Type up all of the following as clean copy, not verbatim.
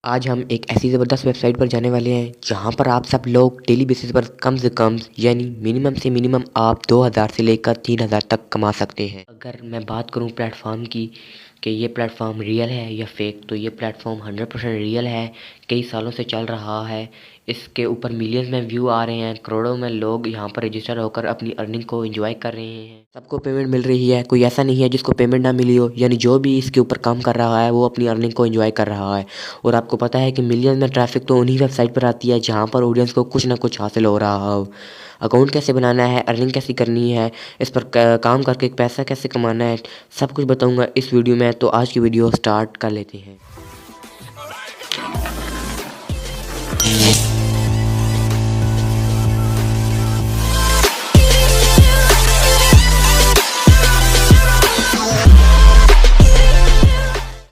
आज हम एक ऐसी ज़बरदस्त वेबसाइट पर जाने वाले हैं जहां पर आप सब लोग डेली बेसिस पर कम से कम यानी मिनिमम से मिनिमम आप 2000 से लेकर 3000 तक कमा सकते हैं। अगर मैं बात करूं प्लेटफॉर्म की कि ये प्लेटफॉर्म रियल है या फेक, तो ये प्लेटफॉर्म 100% रियल है। कई सालों से चल रहा है। इसके ऊपर मिलियंस में व्यू आ रहे हैं, करोड़ों में लोग यहाँ पर रजिस्टर होकर अपनी अर्निंग को एंजॉय कर रहे हैं। सबको पेमेंट मिल रही है, कोई ऐसा नहीं है जिसको पेमेंट ना मिली हो। यानी जो भी इसके ऊपर काम कर रहा है वो अपनी अर्निंग को एंजॉय कर रहा है। और आपको पता है कि मिलियन में ट्रैफिक तो उन्हीं वेबसाइट पर आती है जहाँ पर ऑडियंस को कुछ ना कुछ हासिल हो रहा हो। अकाउंट कैसे बनाना है, अर्निंग कैसे करनी है, इस पर काम करके पैसा कैसे कमाना है, सब कुछ बताऊंगा इस वीडियो में। तो आज की वीडियो स्टार्ट कर लेते हैं।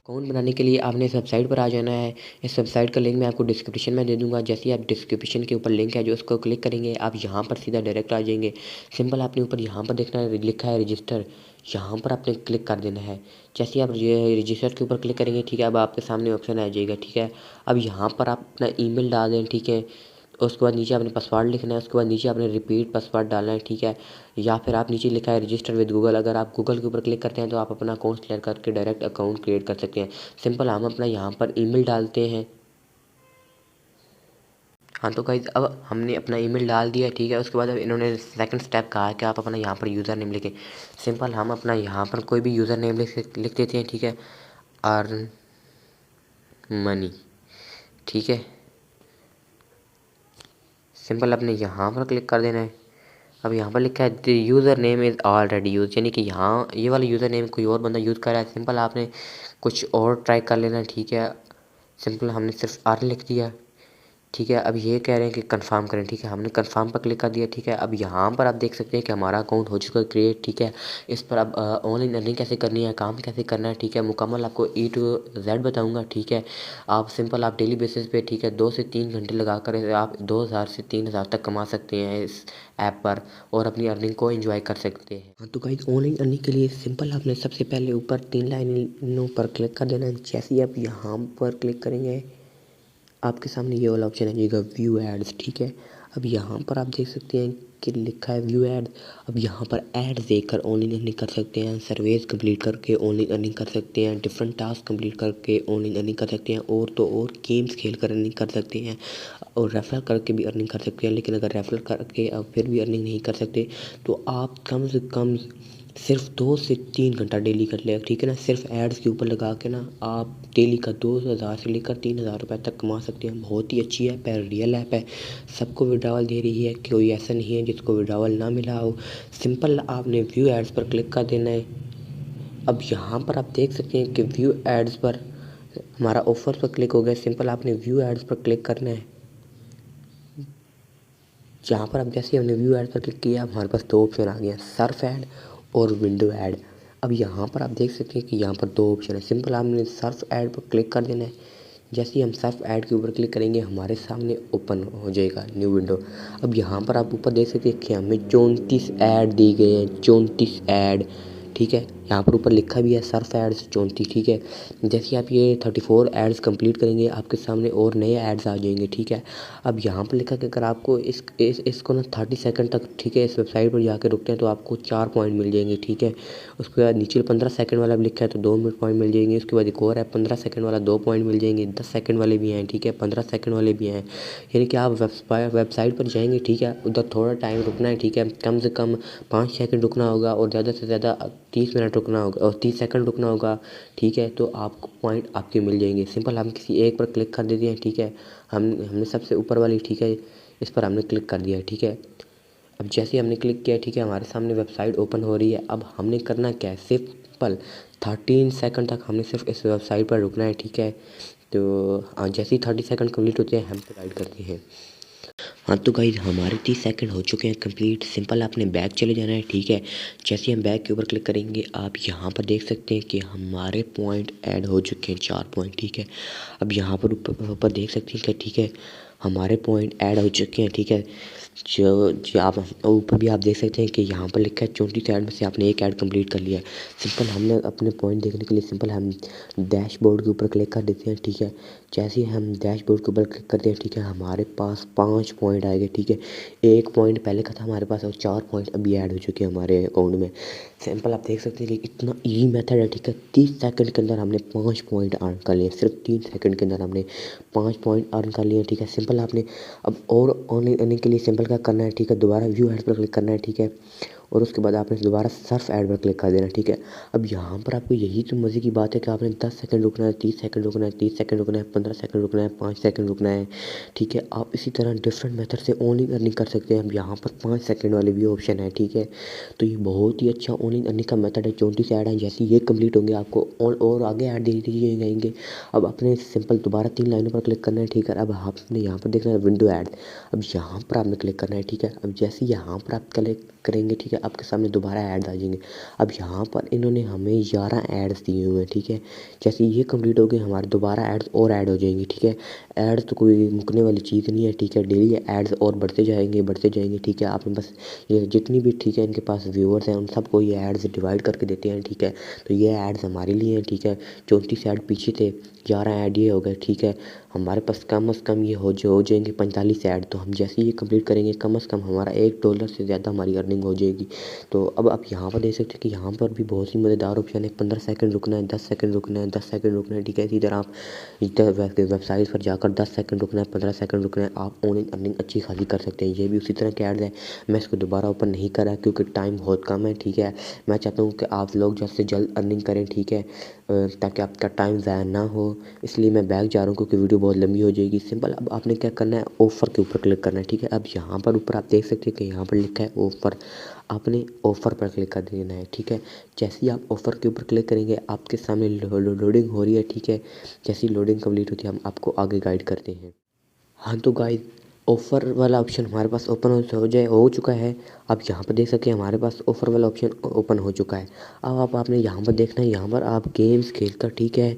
अकाउंट बनाने के लिए आपने इस वेबसाइट पर आ जाना है। इस वेबसाइट का लिंक मैं आपको डिस्क्रिप्शन में दे दूंगा। जैसे ही आप डिस्क्रिप्शन के ऊपर लिंक है जो उसको क्लिक करेंगे, आप यहाँ पर सीधा डायरेक्ट आ जाएंगे। सिंपल आपने ऊपर यहाँ पर देखना है, लिखा है रजिस्टर, यहाँ पर आपने क्लिक कर देना है। जैसे ही आप रजिस्टर के ऊपर क्लिक करेंगे, ठीक है, अब आपके सामने ऑप्शन आ जाएगा। ठीक है, अब यहाँ पर आप अपना ईमेल डाल दें। ठीक है, उसके बाद नीचे आपने पासवर्ड लिखना है, उसके बाद नीचे आपने रिपीट पासवर्ड डालना है। ठीक है, या फिर आप नीचे लिखा है रजिस्टर विद गूगल, अगर आप गूगल के ऊपर क्लिक करते हैं तो आप अपना अकाउंट सेलेक्ट करके डायरेक्ट अकाउंट क्रिएट कर सकते हैं। सिंपल हम अपना यहाँ पर ईमेल डालते हैं। हाँ, तो गाइस अब हमने अपना ईमेल डाल दिया। ठीक है, उसके बाद अब इन्होंने सेकंड स्टेप कहा है कि आप अपना यहाँ पर यूज़र नेम लिखें। सिंपल हम अपना यहाँ पर कोई भी यूज़र नेम लिख देते हैं। ठीक है, अर्न मनी। ठीक है, सिंपल अपने यहाँ पर क्लिक कर देना है। अब यहाँ पर लिखा है the user name is already use, यानी कि यहाँ ये वाला यूज़र नेम कोई और बंदा यूज़ कर रहा है। सिंपल आपने कुछ और ट्राई कर लेना है। ठीक है, सिंपल हमने सिर्फ आर लिख दिया। ठीक है, अब ये कह रहे हैं कि कंफर्म करें। ठीक है, हमने कंफर्म पर क्लिक कर दिया। ठीक है, अब यहाँ पर आप देख सकते हैं कि हमारा अकाउंट हो चुका है क्रिएट। ठीक है, इस पर अब ऑनलाइन अर्निंग कैसे करनी है, काम कैसे करना है, ठीक है, मुकम्मल आपको E to Z बताऊंगा। ठीक है, आप सिंपल आप डेली बेसिस पे, ठीक है, 2 से 3 घंटे लगा कर आप 2000 से 3000 तक कमा सकते हैं इस ऐप पर और अपनी अर्निंग को एंजॉय कर सकते हैं। हाँ, तो गाइस ऑनलाइन अर्निंग के लिए सिंपल आपने सबसे पहले ऊपर 3 लाइनों पर क्लिक कर देना है। जैसे ही आप यहाँ पर क्लिक करेंगे, आपके सामने ये वाला ऑप्शन आ जाएगा व्यू एड्स। ठीक है, अब यहाँ पर आप देख सकते हैं कि लिखा है व्यू एड। अब यहाँ पर एड्स देखकर ऑनलाइन अर्निंग कर सकते हैं, सर्वेज कंप्लीट करके ऑनलाइन अर्निंग कर सकते हैं, डिफरेंट टास्क कंप्लीट करके ऑनलाइन अर्निंग कर सकते हैं, और तो और गेम्स खेल कर अर्निंग कर सकते हैं, और रेफर करके भी अर्निंग कर सकते हैं। लेकिन अगर रेफर करके अब फिर भी अर्निंग नहीं कर सकते तो आप कम से कम सिर्फ 2 से 3 घंटा डेली कर ले। ठीक है ना, सिर्फ एड्स के ऊपर लगा के ना आप डेली का 2000 से लेकर 3000 रुपये तक कमा सकते हैं। बहुत ही अच्छी ऐप है, रियल ऐप है, सबको विड्रावल दे रही है, कोई ऐसा नहीं है जिसको विड्रावल ना मिला हो। सिंपल आपने व्यू एड्स पर क्लिक कर देना है। अब यहाँ पर आप देख सकते हैं कि व्यू एड्स पर हमारा ऑफर पर क्लिक हो गया। सिंपल आपने व्यू एड्स पर क्लिक करना है। जहाँ पर अब जैसे हमने व्यू ऐड पर क्लिक किया, हमारे पास 2 ऑप्शन आ गए, सर्फ ऐड और विंडो ऐड। अब यहाँ पर आप देख सकते हैं कि यहाँ पर 2 ऑप्शन है। सिंपल आपने सर्फ ऐड पर क्लिक कर देना है। जैसे ही हम सर्फ ऐड के ऊपर क्लिक करेंगे, हमारे सामने ओपन हो जाएगा न्यू विंडो। अब यहाँ पर आप ऊपर देख सकते हैं कि हमें 34 ऐड दिए गए हैं, 34 ऐड। ठीक है, यहाँ पर ऊपर लिखा भी है सर्फ एड्स 34। ठीक है, जैसे ही आप ये 34 एड्स कंप्लीट करेंगे, आपके सामने और नए एड्स आ जाएंगे। ठीक है, अब यहाँ पर लिखा कि अगर आपको इसको ना 30 सेकंड तक, ठीक है, इस वेबसाइट पर जाकर रुकते हैं तो आपको 4 पॉइंट मिल जाएंगे। ठीक है, उसके बाद नीचे 15 सेकंड वाला भी लिखा है तो 2 पॉइंट मिल जाएंगे। उसके बाद एक और है 15 सेकंड वाला, 2 पॉइंट मिल जाएंगे। 10 सेकंड वाले भी हैं, ठीक है, 15 सेकंड वाले भी हैं। यानी कि आप वेबसाइट पर जाएंगे, ठीक है, उधर थोड़ा टाइम रुकना है। ठीक है, कम से कम 5 सेकंड रुकना होगा और ज़्यादा से ज़्यादा 30 मिनट रुकना होगा और 30 सेकंड रुकना होगा। ठीक है, तो आपको पॉइंट आपके मिल जाएंगे। सिंपल हम किसी एक पर क्लिक कर देते हैं। ठीक है, हमने सबसे ऊपर वाली, ठीक है, इस पर हमने क्लिक कर दिया है। ठीक है, अब जैसे ही हमने क्लिक किया, ठीक है, हमारे सामने वेबसाइट ओपन हो रही है। अब हमने करना क्या है, सिंपल 13 सेकंड तक हमने सिर्फ इस वेबसाइट पर रुकना है। ठीक है, तो जैसे ही 30 सेकंड कंप्लीट होते हैं हम प्रोवाइड करते हैं। हाँ तो गाइज हमारे 30 सेकंड हो चुके हैं कंप्लीट। सिंपल आपने बैक चले जाना है, ठीक है। जैसे हम बैक के ऊपर क्लिक करेंगे आप यहाँ पर देख सकते हैं कि हमारे पॉइंट ऐड हो चुके हैं, 4 पॉइंट, ठीक है। अब यहाँ पर ऊपर देख सकते हैं कि ठीक है हमारे पॉइंट ऐड हो चुके हैं, ठीक है। जो आप ऊपर भी आप देख सकते हैं कि यहाँ पर लिखा है 24 ऐड में से आपने एक ऐड कंप्लीट कर लिया है। सिंपल हमने अपने पॉइंट देखने के लिए सिंपल हम डैशबोर्ड के ऊपर क्लिक कर देते हैं, ठीक है। जैसे ही हम डैशबोर्ड के ऊपर क्लिक करते हैं, ठीक है, हमारे पास 5 पॉइंट आएंगे, ठीक है। 1 पॉइंट पहले का था हमारे पास और 4 पॉइंट अभी ऐड हो चुके हैं हमारे अकाउंट में। सिंपल आप देख सकते हैं कि इतना ईजी मेथड है, ठीक है। 30 सेकंड के अंदर हमने 5 पॉइंट अर्न कर लिए, सिर्फ 3 सेकंड के अंदर हमने 5 पॉइंट अर्न कर लिए, ठीक है। सिंपल आपने अब और ऑनलाइन अर्निंग के लिए सिंपल क्या करना है, ठीक है, दोबारा व्यू ऐड पर क्लिक करना है, ठीक है। और उसके बाद आपने दोबारा सर्फ ऐड पर क्लिक कर देना, ठीक है। अब यहाँ पर आपको यही तो मज़े की बात है कि आपने 10 सेकंड रुकना है, 30 सेकंड रुकना है, 30 सेकंड रुकना है, 15 सेकंड रुकना है, 5 सेकंड रुकना है, ठीक है। आप इसी तरह डिफरेंट मेथड से ऑनलाइन अर्निंग कर सकते हैं। अब यहाँ पर 5 सेकंड वाले भी ऑप्शन है, ठीक है। तो ये बहुत ही अच्छा ऑनलाइन अर्निंग का मेथड है। 24 ऐड है, जैसे ये कंप्लीट होंगे आपको और आगे ऐड धीरे धीरे जाएंगे। अब अपने सिंपल दोबारा 3 लाइनों पर क्लिक करना है, ठीक है। अब आपने यहाँ पर देखना है विंडो ऐड, अब यहाँ पर आपने क्लिक करना है, ठीक है। अब जैसे यहाँ पर आप क्लिक करेंगे, ठीक है, आपके सामने दोबारा ऐड आ जाएंगे। अब यहाँ पर इन्होंने हमें 11 ऐड्स दिए हुए हैं, ठीक है। जैसे ये कंप्लीट हो गए हमारे दोबारा ऐड्स और ऐड हो जाएंगी, ठीक है। ऐड्स तो कोई मुकने वाली चीज़ नहीं है, ठीक है। डेली ऐड्स और बढ़ते जाएंगे, ठीक है। आपने बस ये जितनी भी, ठीक है, इनके पास व्यूअर्स हैं उन सबको ये एड्स डिवाइड करके देते हैं, ठीक है। तो ये एड्स हमारे लिए हैं, ठीक है। 34 ऐड पीछे थे, 11 ऐड ये हो गए, ठीक है। हमारे पास कम से कम ये हो जाएंगे 45 ऐड। तो हम जैसे ये कंप्लीट करेंगे कम से कम हमारा $1 से ज़्यादा हमारी अर्निंग हो जाएगी। तो अब आप यहाँ पर देख सकते हैं कि यहाँ पर भी बहुत सी मज़ेदार ऑप्शन है। 15 सेकंड रुकना है, 10 सेकंड रुकना है, 10 सेकंड रुकना है, ठीक है। इसी तरह आप वेबसाइट पर जाकर 10 सेकंड रुकना है, 15 सेकंड रुकना है, आप ऑनलाइन अर्निंग अच्छी खासी कर सकते हैं। ये भी उसी तरह के ऐड है। मैं इसको दोबारा ओपन नहीं करा क्योंकि टाइम बहुत कम है, ठीक है। मैं चाहता हूँ कि आप लोग जल्द से जल्द अर्निंग करें, ठीक है, ताकि आपका टाइम ज़ाया ना हो। इसलिए मैं बैक जा रहा हूँ क्योंकि वीडियो बहुत लंबी हो जाएगी। सिंपल अब आपने क्या करना है, ऑफ़र के ऊपर क्लिक करना है, ठीक है। अब यहाँ पर ऊपर आप देख सकते हैं कि यहाँ पर लिखा है ऑफ़र, आपने ऑफ़र पर क्लिक कर देना है, ठीक है। जैसे ही आप ऑफ़र के ऊपर क्लिक करेंगे आपके सामने लोडिंग हो रही है, ठीक है। जैसी लोडिंग कंप्लीट होती है हम आपको आगे गाइड करते हैं। हाँ तो गाइस ऑफ़र वाला ऑप्शन हमारे पास ओपन हो चुका है। आप यहाँ पर देख सकते हैं हमारे पास ऑफ़र वाला ऑप्शन ओपन हो चुका है। अब आपने यहाँ पर देखना है, यहाँ पर आप गेम्स खेलकर, ठीक है,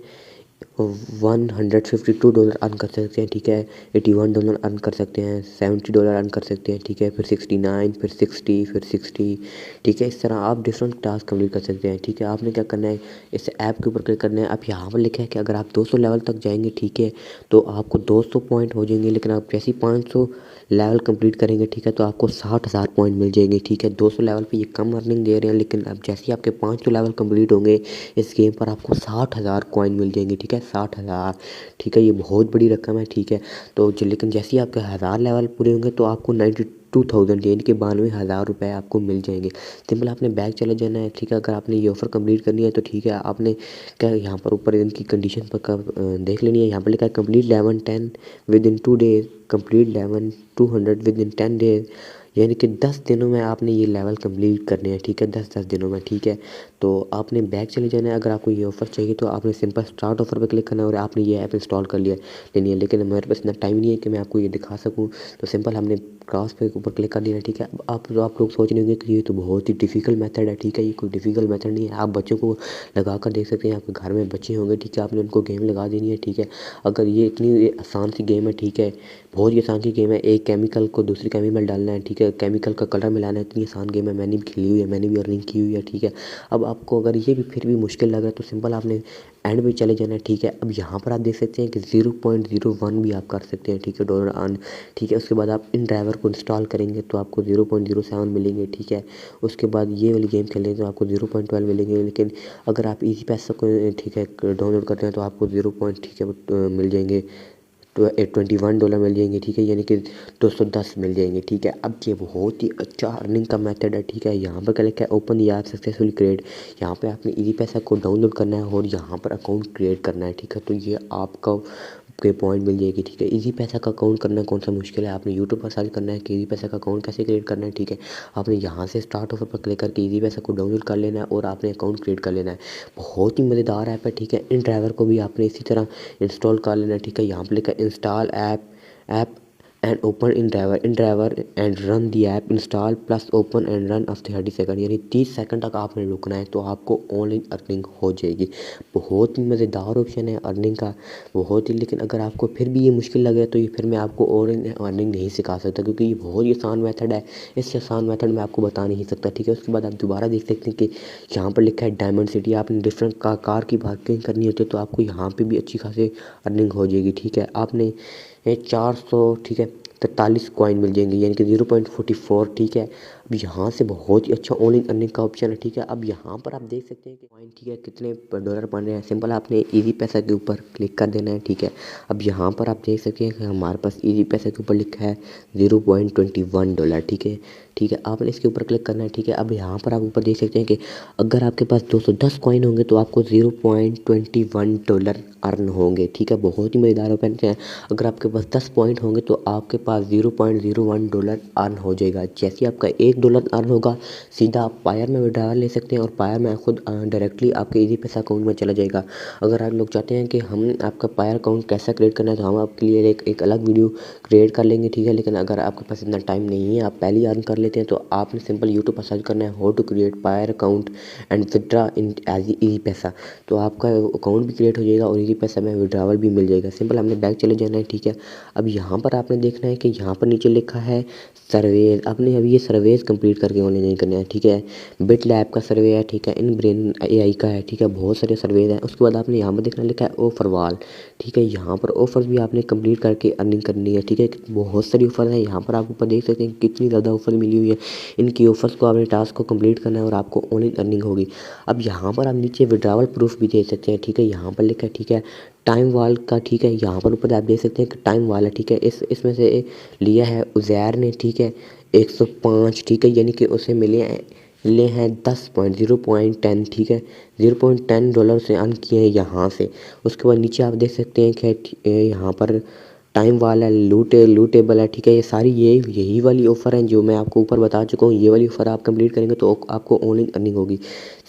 $152 अर्न कर सकते हैं, ठीक है। $81 अर्न कर सकते हैं, $70 अर्न कर सकते हैं, ठीक है। फिर 69, फिर 60, फिर 60, ठीक है। इस तरह आप डिफरेंट टास्क कंप्लीट कर सकते हैं, ठीक है। आपने क्या करना है, इस ऐप के ऊपर क्लिक करना है। अब यहाँ पर लिखा है कि अगर आप 200 लेवल तक जाएंगे, ठीक है, तो आपको 200 पॉइंट हो जाएंगे। लेकिन आप जैसे ही 500 लेवल कंप्लीट करेंगे, ठीक है, तो आपको 60,000 पॉइंट मिल जाएंगे, ठीक है। 200 लेवल पे ये कम अर्निंग दे रहे हैं, लेकिन अब जैसे ही आपके 500 लेवल कंप्लीट होंगे इस गेम पर आपको 60,000 कॉइन मिल जाएंगे, ठीक है। 60,000, ठीक है, ये बहुत बड़ी रकम है, ठीक है। तो लेकिन जैसे ही आपके 1000 लेवल पूरे होंगे तो आपको 92,000 यानी कि 92,000 रुपये आपको मिल जाएंगे। सिंपल आपने बैक चले जाना है, ठीक है। अगर आपने ये ऑफ़र कंप्लीट करनी है तो ठीक है, आपने क्या यहाँ पर ऊपर इनकी कंडीशन पर देख लेनी है। यहाँ पर लिखा है complete 11-10 with in 2 days, complete 11-200 with in 10 days, यानी कि 10 दिनों में आपने ये लेवल कंप्लीट करने हैं, ठीक है। 10-10 दिनों में, ठीक है। तो आपने बैक चले जाना है। अगर आपको ये ऑफ़र चाहिए तो आपने सिंपल स्टार्ट ऑफ़र पर क्लिक करना है और आपने ये ऐप इंस्टॉल कर लिया लेनी है। लेकिन हमारे पास इतना टाइम नहीं है कि मैं आपको ये दिखा सकूँ। तो सिंपल हमने क्रॉस पे ऊपर क्लिक कर देना है, ठीक है। अब आप लोग सोच रहे होंगे कि ये तो बहुत ही डिफ़िकल्ट मेथड है, ठीक है। ये कोई डिफ़िकल्ट मेथड नहीं है। आप बच्चों को लगा कर देख सकते हैं। आपके घर में बच्चे होंगे, ठीक है, आपने उनको गेम लगा देनी है, ठीक है। अगर ये इतनी आसान सी गेम है, ठीक है, बहुत ही आसान सी गेम है। एक केमिकल को दूसरे केमिकल डालना है, ठीक है, केमिकल का कलर मिलाना है। इतनी आसान गेम है, मैंने भी खेली हुई है, मैंने भी अर्निंग की हुई है, ठीक है। अब आपको अगर ये भी फिर भी मुश्किल लग रहा है तो सिंपल आपने एंड पे चले जाना है, ठीक है। अब यहाँ पर आप देख सकते हैं कि 0.01 भी आप कर सकते हैं, ठीक है, डॉलर अर्न, ठीक है। उसके बाद आप इन ड्राइवर को इंस्टॉल करेंगे तो आपको 0.07 मिलेंगे, ठीक है। उसके बाद ये वाली गेम खेलेंगे तो आपको 0.12 मिलेंगे। लेकिन अगर आप इजी पैसा को, ठीक है, डाउनलोड करते हैं तो आपको 0 पॉइंट, ठीक है, मिल जाएंगे। तो $21 मिल जाएंगे, ठीक है, यानी कि 210 मिल जाएंगे, ठीक है। अब ये बहुत ही अच्छा अर्निंग का मेथड है, ठीक है। यहाँ पर क्या लिखा है, open the app successfully create. यहाँ पे आपने इजी पैसा को डाउनलोड करना है और यहाँ पर अकाउंट क्रिएट करना है, ठीक है। तो ये आपका के पॉइंट मिल जाएगी, ठीक है। इजी पैसा का अकाउंट करना कौन सा मुश्किल है, आपने यूट्यूब पर सर्च करना है कि इजी पैसा का अकाउंट कैसे क्रिएट करना है, ठीक है। आपने यहाँ से स्टार्ट ऑफर पर क्लिक करके इजी पैसा को डाउनलोड कर लेना है और आपने अकाउंट क्रिएट कर लेना है। बहुत ही मज़ेदार ऐप है, ठीक है। इन ड्राइवर को भी आपने इसी तरह इंस्टॉल कर लेना है, ठीक है। यहाँ पर लिखा है install app and open in driver and run the app install plus open and run after 30 second, यानी 30 सेकंड तक आपने रुकना है तो आपको ऑनलाइन अर्निंग हो जाएगी। बहुत ही मज़ेदार ऑप्शन है अर्निंग का, बहुत ही। लेकिन अगर आपको फिर भी ये मुश्किल लग रहा है तो ये फिर मैं आपको ऑनलाइन अर्निंग नहीं सिखा सकता, क्योंकि ये बहुत ही आसान मेथड है। इससे आसान मेथड मैं आपको बता नहीं सकता, ठीक है। उसके बाद आप दोबारा देख सकते हैं कि यहाँ पर लिखा है डायमंड सिटी। आपने डिफरेंट कार की बार्गेनिंग करनी होती है तो आपको यहाँ पे भी अच्छी खासी अर्निंग हो जाएगी, ठीक है। आपने 400, ठीक है, 43 कॉइन मिल जाएंगे, यानी कि 0.44, ठीक है। अब यहाँ से बहुत ही अच्छा ऑनलाइन अर्निंग का ऑप्शन है, ठीक है। अब यहाँ पर आप देख सकते हैं कि कॉइन, ठीक है, कितने डॉलर बन रहे हैं। सिंपल आपने इजी पैसा के ऊपर क्लिक कर देना है, ठीक है। अब यहाँ पर आप देख सकते हैं कि हमारे पास इजी पैसा के ऊपर लिखा है $0.21, ठीक है, ठीक है। आपने इसके ऊपर क्लिक करना है, ठीक है। अब यहाँ पर आप ऊपर देख सकते हैं कि अगर आपके पास 210 कॉइन होंगे तो आपको $0.21 अर्न होंगे, ठीक है। बहुत ही मज़ेदार ओपन है। अगर आपके पास 10 पॉइंट होंगे तो आपके पास $0.01 अर्न हो जाएगा। जैसे ही आपका $1 अर्न होगा सीधा आप पायर में विड्रॉल ले सकते हैं और पायर में खुद डायरेक्टली आपके इजी पैसा अकाउंट में चला जाएगा। अगर आप लोग चाहते हैं कि हम आपका पायर अकाउंट कैसा क्रिएट करना है तो हम आपके लिए एक अलग वीडियो क्रिएट कर लेंगे, ठीक है। लेकिन अगर आपके पास इतना टाइम नहीं है, आप पहले ही अर्न कर लेते हैं, तो आपने सिंपल यूट्यूब पर सर्च करना है how to create Payeer account and withdraw in as easy पैसा, तो आपका अकाउंट भी क्रिएट हो जाएगा और इजी पैसा में विड्रावल भी मिल जाएगा। सिंपल हमने बैक चले जाना है, ठीक है। अब यहाँ पर आपने देखना है कि यहाँ पर नीचे लिखा है सर्वेज। आपने अभी ये सर्वेज कंप्लीट करके ऑनलाइन नहीं करना है, ठीक है। बिट लैब का सर्वे है, ठीक है। इन ब्रेन एआई का है, ठीक है। बहुत सारे सर्वेज हैं। उसके बाद आपने यहाँ पर देखना लिखा है ऑफर वाल, ठीक है। यहाँ पर ऑफर्स भी आपने कंप्लीट करके अर्निंग करनी है, ठीक है। बहुत सारी ऑफर है यहाँ पर, आप ऊपर देख सकते हैं कितनी ज़्यादा ऑफर मिली हुई है। इनकी ऑफर्स को आपने टास्क को कंप्लीट करना है और आपको ऑनलाइन अर्निंग होगी। अब यहाँ पर आप नीचे विड्रावल प्रूफ भी दे सकते हैं, ठीक है। यहाँ पर लिखा है, ठीक है, टाइम वाल का, ठीक है। यहाँ पर ऊपर आप देख सकते हैं कि टाइम वाल है, ठीक है। इसमें से लिया है उज़ैर ने, ठीक है, 105, ठीक है, यानी कि उसे मिले हैं 10 पॉइंट, 0.10, ठीक है। $0.10 से अर्न किए हैं यहाँ से। उसके बाद नीचे आप देख सकते हैं कि यहाँ पर टाइम वाला लूटेबल है, ठीक है। ये सारी यही वाली ऑफ़र हैं जो मैं आपको ऊपर बता चुका हूँ। ये वाली ऑफ़र आप कंप्लीट करेंगे तो आपको ऑनलाइन अर्निंग होगी।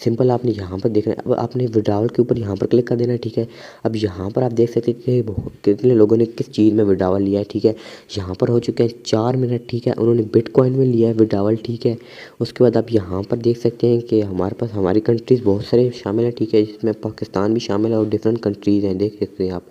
सिंपल आपने यहाँ पर देखना है। अब आपने विड्रावल के ऊपर यहाँ पर क्लिक कर देना है, ठीक है। अब यहाँ पर आप देख सकते हैं कि कितने लोगों ने किस चीज़ में विड्रावल लिया है, ठीक है। यहाँ पर हो चुके हैं 4 मिनट, ठीक है। उन्होंने बिटकॉइन में लिया है विड्रावल, ठीक है। उसके बाद आप यहाँ पर देख सकते हैं कि हमारे पास हमारी कंट्रीज़ बहुत सारे शामिल हैं, ठीक है। जिसमें पाकिस्तान भी शामिल है और डिफरेंट कंट्रीज़ हैं, देख सकते हैं आप।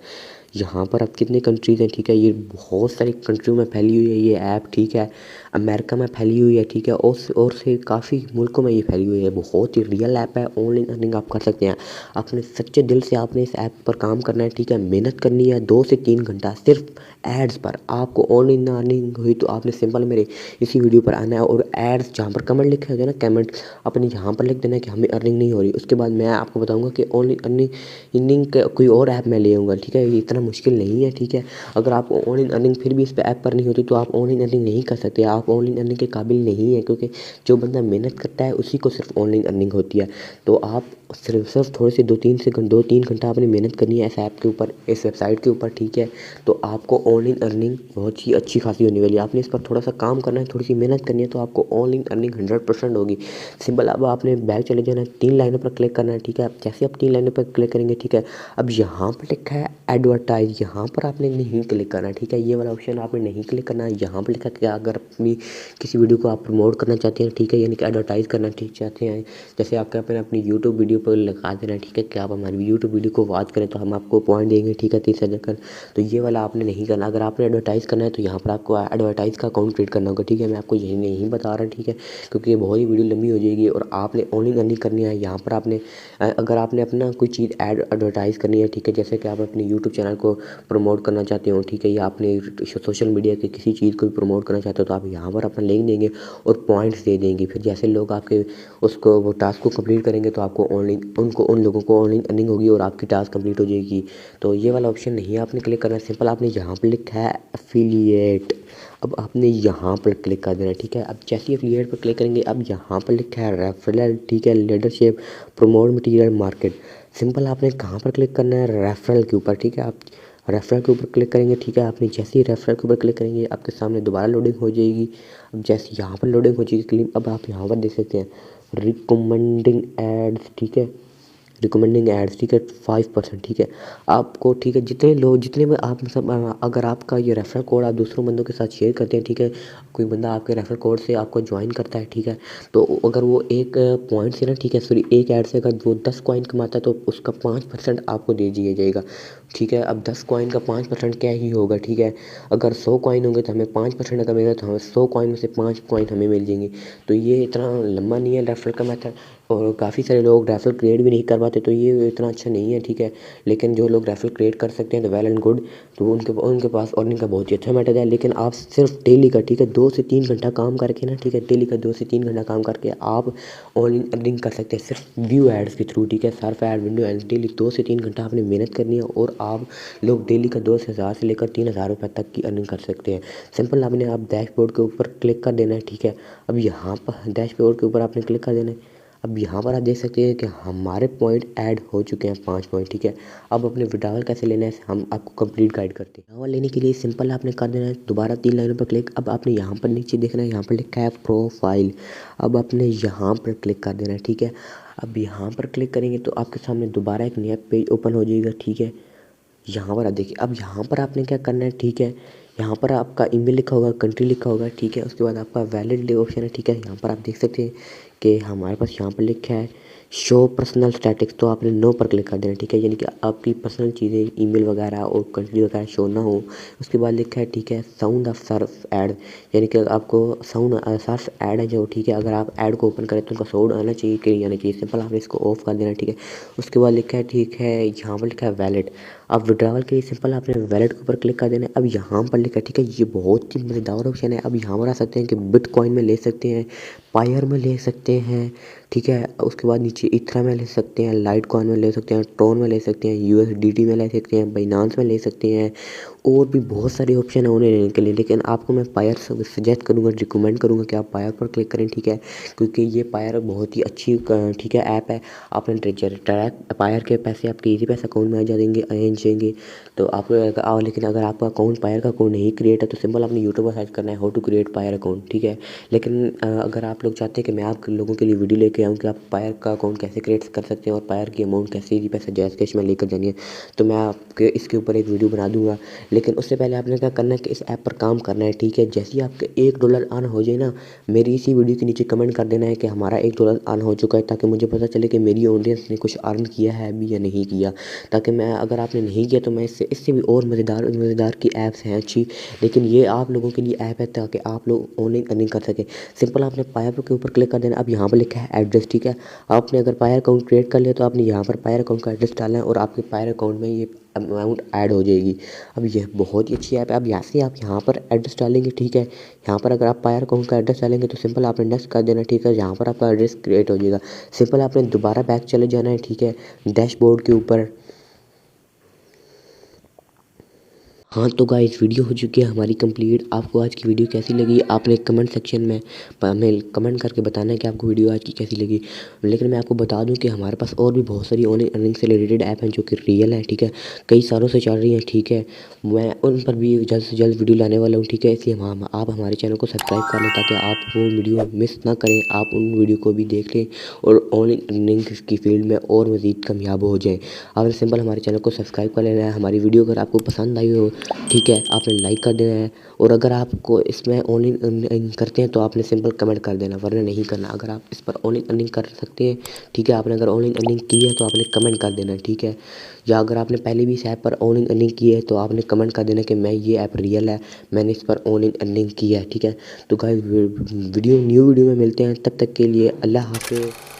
यहाँ पर अब कितनी कंट्रीज़ हैं, ठीक है। ये बहुत सारी कंट्रियों में फैली हुई है ये ऐप, ठीक है। अमेरिका में फैली हुई है, ठीक है। और से काफ़ी मुल्कों में ये फैली हुई है। बहुत ही रियल ऐप है, ऑनलाइन अर्निंग आप कर सकते हैं। आपने सच्चे दिल से आपने इस ऐप पर काम करना है, ठीक है। मेहनत करनी है 2 से 3 घंटा सिर्फ एड्स पर। आपको ऑनलाइन अर्निंग हुई तो आपने सिंपल मेरे इसी वीडियो पर आना है और एड्स जहाँ पर कमेंट लिखा है ना, कमेंट अपने यहाँ पर लिख देना है कि हमें अर्निंग नहीं हो रही। उसके बाद मैं आपको बताऊँगा कि ऑनलाइन अर्निंग का कोई और ऐप मैं ले आऊँगा, ठीक है। ये इतना मुश्किल नहीं है, ठीक है। अगर आपको ऑनलाइन अर्निंग फिर भी इस पे ऐप पर नहीं होती तो आप ऑनलाइन अर्निंग नहीं कर सकते। आप ऑनलाइन अर्निंग के काबिल नहीं है, क्योंकि जो बंदा मेहनत करता है उसी को सिर्फ ऑनलाइन अर्निंग होती है। तो आप सिर्फ थोड़े से 2-3 घंटा आपने मेहनत करनी है इस ऐप के ऊपर, इस वेबसाइट के ऊपर, ठीक है। तो आपको ऑनलाइन अर्निंग बहुत ही अच्छी खासी होने वाली है। आपने इस पर थोड़ा सा काम करना है, थोड़ी सी मेहनत करनी है, तो आपको ऑनलाइन अर्निंग 100% होगी। सिंपल, अब आपने बैक चले जाना है, 3 लाइनों पर क्लिक करना है, ठीक है। जैसे आप 3 लाइनों पर क्लिक करेंगे, ठीक है। अब यहाँ पर लिखा है एडवर्टाइज, यहाँ पर आपने नहीं क्लिक करना है, ठीक है। ये वाला ऑप्शन आपने नहीं क्लिक करना है। यहाँ पर लिखा कि अगर अपनी किसी वीडियो को आप प्रमोट करना चाहते हैं, ठीक है, यानी कि एडवर्टाइज़ करना ठीक चाहते हैं, जैसे आपके अपनी यूट्यूब वीडियो पर लगा देना है, ठीक है, कि आप हमारी यूट्यूब वीडियो को वॉच करें तो हम आपको पॉइंट देंगे, ठीक है, 30 सेकंड। तो ये वाला आपने नहीं करना। अगर आपने एडवर्टाइज़ करना है तो यहाँ पर आपको एडवर्टाइज़ का अकाउंट क्रिएट करना होगा, ठीक है। मैं आपको यही नहीं बता रहा, ठीक है, क्योंकि ये बहुत ही वीडियो लंबी हो जाएगी और आपने ऑनलाइन अर्निंग करनी है। यहाँ पर आपने अगर आपने अपना कोई चीज़ एडवर्टाइज़ करनी है, ठीक है, जैसे कि आप अपने यूट्यूब चैनल को प्रमोट करना चाहते हो, ठीक है, या आपने सोशल मीडिया की किसी चीज़ को भी प्रमोट करना चाहते हो, तो आप यहाँ पर अपना लिंक देंगे और पॉइंट्स दे देंगे। फिर जैसे लोग आपके उसको वो टास्क को कंप्लीट करेंगे तो आपको ऑनलाइन उन लोगों को ऑनलाइन अर्निंग होगी और आपकी टास्क कंप्लीट हो जाएगी। तो ये वाला ऑप्शन नहीं आपने क्लिक करना है। सिंपल आपने यहाँ पर लिखा है एफिलिएट, अब आपने यहाँ पर क्लिक कर देना है, ठीक है। अब जैसे ही एफिलिएट पर क्लिक करेंगे, अब यहाँ पर लिखा है रेफरल, ठीक है, leadership, promote material, market. Simple आपने कहाँ पर क्लिक करना है, रेफरल के ऊपर, ठीक है। आप रेफरल के ऊपर क्लिक करेंगे, ठीक है। आपने जैसे ही रेफरल के ऊपर क्लिक करेंगे आपके सामने दोबारा लोडिंग हो जाएगी। अब जैसे यहाँ पर लोडिंग हो जाएगी क्लिप, अब आप यहाँ पर देख सकते हैं रिकमेंडिंग एड्स, ठीक है। रिकमेंडिंग एड्स, ठीक है 5%, ठीक है आपको, ठीक है जितने लोग, जितने में आप मतलब अगर आपका ये रेफरल कोड आप दूसरों बंदों के साथ शेयर करते हैं, ठीक है कोई बंदा आपके रेफरल कोड से आपको ज्वाइन करता है, ठीक है तो अगर वो एक पॉइंट से ना, ठीक है सॉरी एक ऐड से अगर वो 10 कॉइन कमाता है तो उसका 5% आपको दे दिया जाएगा, ठीक है। अब 10 कॉइन का 5% क्या ही होगा, ठीक है अगर 100 कॉइन होंगे तो हमें 5% अगर मिलेगा तो हमें 100 कॉइन में से 5 कॉइन हमें मिल जाएंगे। तो ये इतना लंबा नहीं है रेफरल का मेथड, और काफ़ी सारे लोग रेफरल क्रिएट भी नहीं कर पाते, तो ये इतना अच्छा नहीं है, ठीक है। लेकिन जो लोग रेफरल क्रिएट कर सकते हैं तो वेल एंड गुड, तो उनके उनके पास अर्निंग का बहुत ही अच्छा मेथड है। लेकिन आप सिर्फ डेली का, ठीक है 2 से 3 घंटा काम करके ना, ठीक है डेली का 2 से 3 घंटा काम करके आप ऑनलाइन अर्निंग कर सकते हैं सिर्फ व्यू एड्स के थ्रू, ठीक है surf ad, window ads, daily 2 से 3 घंटा आपने मेहनत करनी है और आप लोग डेली का 2,000 से लेकर 3,000 रुपये तक की अर्निंग कर सकते हैं। सिंपल आपने आप डैशबोर्ड के ऊपर क्लिक कर देना है, ठीक है। अब यहाँ पर डैशबोर्ड के ऊपर आपने क्लिक कर देना है। अब यहाँ पर आप देख सकते हैं कि हमारे पॉइंट ऐड हो चुके हैं 5 पॉइंट, ठीक है। अब अपने विड्रॉवल कैसे लेना है हम आपको कंप्लीट गाइड करते हैं। विड्रॉवल लेने के लिए सिंपल आपने कर देना है दोबारा 3 लाइनों पर क्लिक। अब आपने यहाँ पर नीचे देखना है, यहाँ पर लिखा है प्रोफाइल, अब आपने यहाँ पर क्लिक कर देना है, ठीक है। अब यहाँ पर क्लिक करेंगे तो आपके सामने दोबारा एक नया पेज ओपन हो जाएगा, ठीक है। यहाँ पर आप देखिए, अब यहाँ पर आपने क्या करना है, ठीक है यहाँ पर आपका ईमेल लिखा होगा, कंट्री लिखा होगा, ठीक है। उसके बाद आपका वैलिड ऑप्शन है, ठीक है। यहाँ पर आप देख सकते हैं कि हमारे पास यहाँ पर लिखा है शो पर्सनल स्टैटिक्स, तो आपने नो पर क्लिक कर देना, ठीक है। यानी कि आपकी पर्सनल चीज़ें ईमेल वगैरह और कंट्री वगैरह शो ना हो। उसके बाद लिखा है, ठीक है साउंड ऑफ सर्फ ऐड, यानी कि आपको साउंड सर्फ ऐड है जो, ठीक है अगर आप ऐड को ओपन करें तो उनका साउंड आना चाहिए कि नहीं आना चाहिए, सिंपल आपने इसको ऑफ कर देना, ठीक है। उसके बाद लिखा है, ठीक है यहाँ पर लिखा है वैलिड। अब विड्रॉवल के लिए सिंपल आपने वैलेट के ऊपर क्लिक कर देना है। अब यहाँ पर लिखा है, ठीक है ये बहुत ही मज़ेदार ऑप्शन है। अब यहाँ पर आ सकते हैं कि बिटकॉइन में ले सकते हैं, पायर में ले सकते हैं, ठीक है। उसके बाद नीचे इथरा में ले सकते हैं, लाइट कॉइन में ले सकते हैं, ट्रोन में ले सकते हैं, यूएसडीटी में ले सकते हैं, बाइनांस में ले सकते हैं, और भी बहुत सारे ऑप्शन है उन्हें लेने के लिए। लेकिन आपको मैं पायर सजेस्ट करूँगा, रिकमेंड करूँगा कि आप पायर पर क्लिक करें, ठीक है क्योंकि ये पायर बहुत ही अच्छी ठीक है ऐप है। आपने डायरेक्ट पायर के पैसे आपके इजी पैसे अकाउंट में आ जाएंगे जाएंगे। तो आप लेकिन अगर आपका अकाउंट पायर का अकाउंट नहीं क्रिएट है तो सिंपल आपने यूट्यूब पर सर्च करना है how to create Payeer account, ठीक है। लेकिन अगर आप लोग चाहते हैं कि मैं आप लोगों के लिए वीडियो लेके आऊँ कि आप पायर का अकाउंट कैसे क्रिएट कर सकते हैं और पायर की अमाउंट कैसे इजी पैसे जैज़ कैश में लेकर जानी है, तो मैं आपके इसके ऊपर एक वीडियो बना दूंगा। लेकिन उससे पहले आपने क्या करना है कि इस ऐप पर काम करना है, ठीक है। जैसे ही आपके $1 अर्न हो जाए ना, मेरी इसी वीडियो के नीचे कमेंट कर देना है कि हमारा $1 अर्न हो चुका है, ताकि मुझे पता चले कि मेरी ऑडियंस ने कुछ अर्न किया है भी या नहीं किया। ताकि मैं, अगर आपने नहीं किया तो मैं इससे भी और मज़ेदार की ऐप्स हैं अच्छी, लेकिन ये आप लोगों के लिए ऐप है ताकि आप लोग ऑनलाइन अर्निंग कर सकें। सिंपल आपने पायर के ऊपर क्लिक कर देना। अब यहाँ पर लिखा है एड्रेस, ठीक है। आपने अगर पायर अकाउंट क्रिएट कर लिया तो आपने यहाँ पर पायर अकाउंट का एड्रेस डालना है और आपके पायर अकाउंट में ये अमाउंट ऐड हो जाएगी। अब यह बहुत ही अच्छी ऐप है। अब यहाँ से आप यहाँ पर एड्रेस डालेंगे, ठीक है। यहाँ पर अगर आप पायर अकाउंट का एड्रेस डालेंगे तो सिंपल आपने नेक्स्ट कर देना, ठीक है। यहाँ पर आपका एड्रेस क्रिएट हो जाएगा। सिंपल आपने दोबारा बैक चले जाना है, ठीक है डैशबोर्ड के ऊपर। हाँ तो गाइस वीडियो हो चुकी है हमारी कंप्लीट। आपको आज की वीडियो कैसी लगी आपने कमेंट सेक्शन में हमें कमेंट करके बताना है कि आपको वीडियो आज की कैसी लगी। लेकिन मैं आपको बता दूं कि हमारे पास और भी बहुत सारी ऑनलाइन अर्निंग से रिलेटेड ऐप हैं जो कि रियल है, ठीक है कई सालों से चल रही हैं, ठीक है। मैं उन पर भी जल्द से जल्द वीडियो लाने वाला हूँ, ठीक है। इसलिए आप हमारे चैनल को सब्सक्राइब कर लें ताकि आप वो वीडियो मिस ना करें, आप उन वीडियो को भी देख लें और ऑनलाइन अर्निंग की फील्ड में और मज़ीद कामयाब हो जाएँ। आपने सिंपल हमारे चैनल को सब्सक्राइब कर लेना है। हमारी वीडियो अगर आपको पसंद आई हो, ठीक है आपने लाइक कर देना है। और अगर आपको इसमें ऑनलाइन अर्निंग करते हैं तो आपने सिंपल कमेंट कर देना, वरना नहीं करना। अगर आप इस पर ऑनलाइन अर्निंग कर सकते हैं, ठीक है आपने अगर ऑनलाइन अर्निंग की है तो आपने कमेंट कर देना, ठीक है। या अगर आपने पहले भी इस ऐप पर ऑनलाइन अर्निंग की है तो आपने कमेंट कर देना कि मैं ये ऐप रियल है, मैंने इस पर ऑनलाइन अर्निंग की है, ठीक है। तो गाइस न्यू वीडियो में मिलते हैं, तब तक के लिए अल्लाह हाफ़िज़।